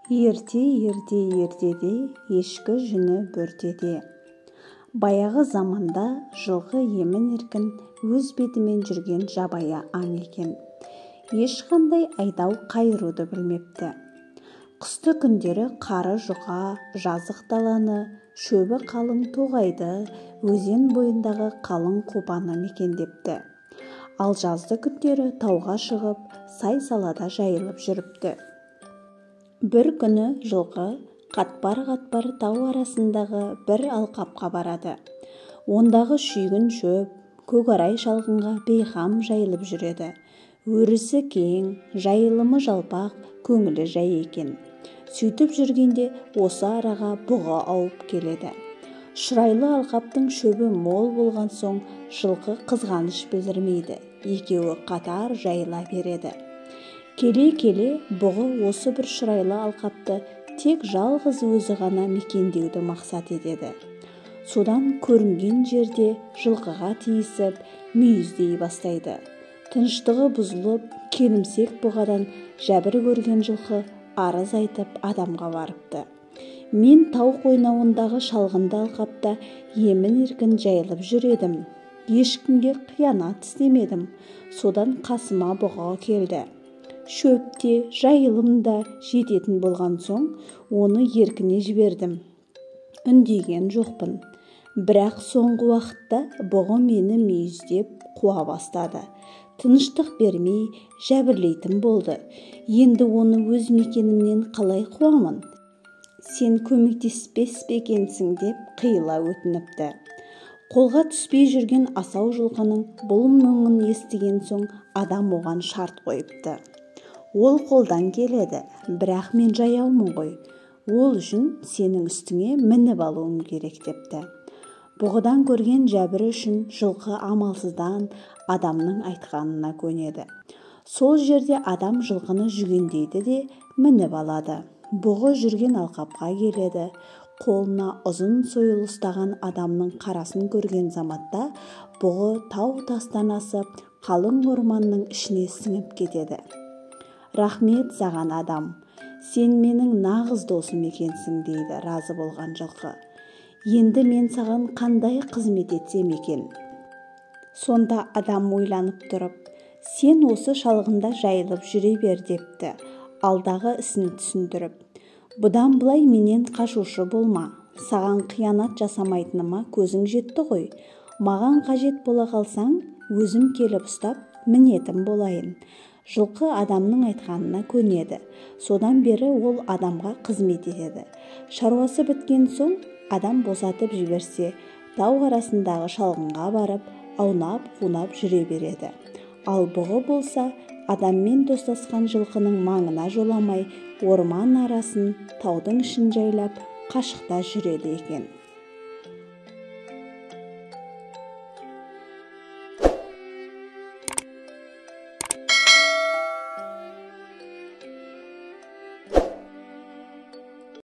Ерте ертеде ешкі жүні бөртеде. Баяғы заманда жылқы емін-еркін өз бетімен жүрген жабайы аң екен. Ешқандай айдау қайыруды білмепті. Қысты күндері қары жұқа, жазық даланы, шөбі қалың тоғайды, өзен бойындағы қалың қопаны мекендепті. Ал жазды күндері тауға шығып, сай-салада жайылып жүріпті. Бір күні жылқы қатпар-қатпар тау арасындағы бір алқапқа барады. Ондағы шүйгін шөп, көкорай шалғынға бейқам жайылып жүреді. Өрісі кең, жайылымы жалпақ, көңілі жай екен. Сөйтіп жүргенде осы араға бұғы ауып келеді. Шырайлы алқаптың шөбі мол болған соң жылқы қызғаныш білдірмейді. Екеуі қатар жайыла береді. Келе-келе бұғы осы бір шырайлы алқапты тек жалғыз өзі ғана мекендеуді мақсат етеді. Содан көрінген жерде жылқыға тиісіп, мүйіздей бастайды. Тыныштығы бұзылып, келімсек бұғадан жәбір көрген жылқы арыз айтып адамға барыпты. Мен тау қойнауындағы шалғынды алқапта емін-еркін жайылып жүредім. Ешкімге қиянат істемедім. Содан қасыма бұғы келді. Шөпте, жайылымда жететін болған соң, оны еркіне жібердім. Үндеген жоқпын. Бірақ соңғы уақытта бұғы мені мүйіздеп қуа бастады. Тыныштық бермей, жәбірлейтін болды. Енді оны өз мекенімнен қалай қуамын? Сен көмектеспес пе екенсің деп қиыла өтініпті. Қолға түспей жүрген асау жылқының бұл мұңын естіген соң адам оған шарт қойыпты. Ол қолдан келеді, бірақ мен жаяумын ғой. Ол үшін сенің үстіңе мініп алуым керек депті. Бұғыдан көрген жәбірі үшін жылқы амалсыздан адамның айтқанына көнеді. Сол жерде адам жылқыны жүгендейді де мініп алады. Бұғы жүрген алқапқа келеді. Қолына ұзын сойыл ұстаған адамның қарасын көрген заматта бұғы тау-тастан асып, қалың орманның ішіне сіңіп кетеді. Рахмет саған адам, сен менің нағыз досым екенсің дейді разы болған жылқы. Енді мен саған қандай қызмет етсем екен? Сонда адам ойланып тұрып, сен осы шалғында жайылып жүре бер депті, алдағы ісін түсіндіріп. Бұдан былай менен қашушы болма, саған қиянат жасамайтыныма көзің жетті ғой. Маған қажет бола қалсаң, өзім келіп ұстап, мінетін болайын. Жылқы адамның айтқанына көнеді. Содан бері ол адамға қызмет етеді. Шаруасы біткен соң, адам босатып жіберсе, тау арасындағы шалғынға барып, аунап-қунап жүре береді. Ал бұғы болса, адаммен достасқан жылқының маңына жоламай, орман арасын, таудың ішін жайлап, қашықта жүреді екен.